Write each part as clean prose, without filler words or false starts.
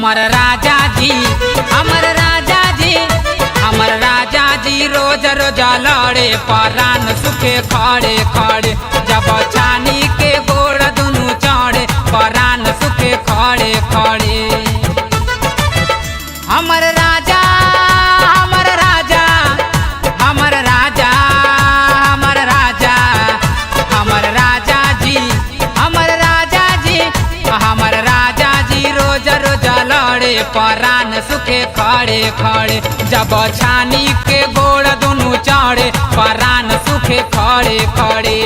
हमर राजा जी, हमर राजा जी, हमर राजा जी रोज रोज लड़े परान सुखे खड़े खड़े। जब छानी के गोड़ दुनू चढ़े परान सुखे खड़े खड़े। हमर राजा, हमर राजा, हमर राजा, हमर राजा, हमर राजा जी, हमर राजा जी, हमर राजा जी रोज रोज लड़े परान सुखे खड़े खड़े। जब छानी के गोड़ दुनू चढ़े परान सुखे खड़े खड़े।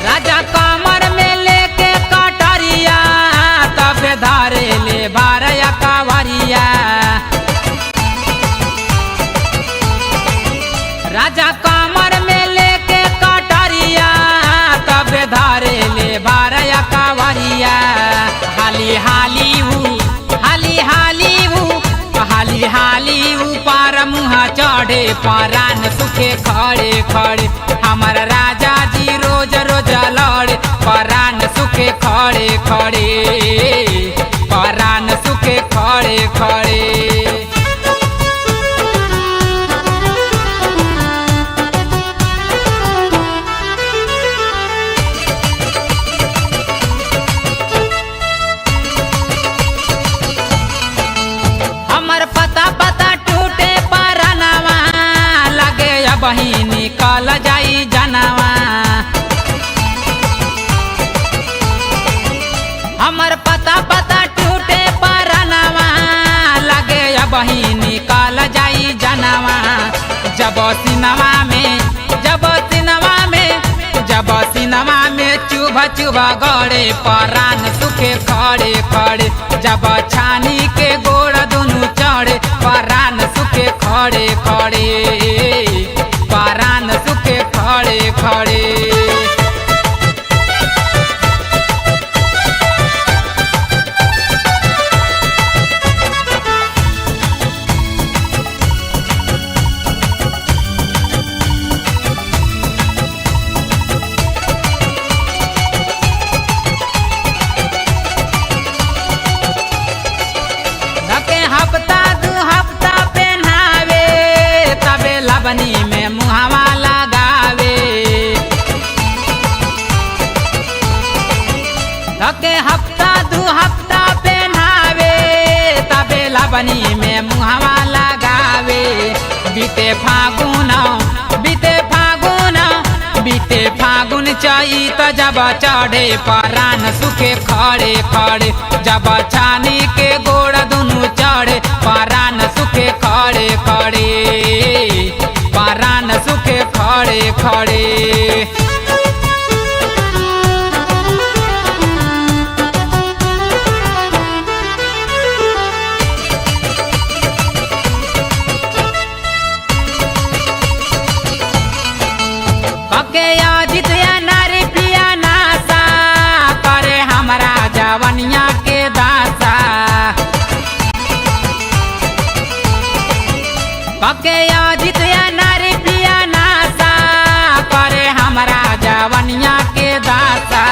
राजा कमर में लेके कटरिया तब धारे ले बारया कावरिया। राजा कमर में लेके कटरिया तब धारे ले बारया कावरिया। हाली हाली ऊ, हाली हाली ऊ, हाली हाली ऊ पार मुँह चढ़े परान सुखे खड़े खड़े। हमर राजा जी रोज रोज लड़े परान सुखे खड़े खड़े, परान सुखे खड़े खड़े। हमर पता पता टूटे परनवा लगे बही निकल जाई जनवा। हमर पता पता टूटे परनवा लगे बही निकल जाई जनवा। जब सिनवा में, जब सिनवा में, जब सिनवा में चुभ चुभ गड़े परान सुखे खड़े खड़े। जब छानी के गोड़ दुनू चढ़े परान सुखे खड़े खड़े, परान सुखे खड़े खड़े। हफ्ता दू हफ्ता पहनावे तबे लबनी में मुहावा लगावे। धके हफ्ता दू हफ्ता पहनावे तबे लबनी में मुहावा लगावे। बीते फागुन, बीते फागुन, बीते फागुन चैत जब चढ़े परान सुखे खड़े खड़े। जब छानी के गोड़ दुनू चढ़े परान सुखे खड़े खड़े, परान सुखे खड़े खड़े। पके याजित या नारी पिया नासा करे हमरा जवनिया के दासा। पके याजित या नारी पिया नासा करे हमरा जवनिया के दासा।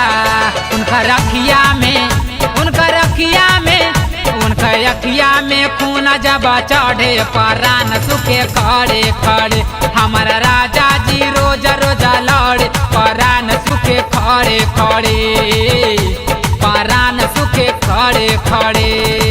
उनकर अखिया में, उनकर अखिया में, उनकर अखिया में खून जब चढ़े परान सुखे खड़े खड़े। हमर राजा जी रोज रोज लड़े परान सुखे खड़े खड़े, परान सुखे खड़े खड़े।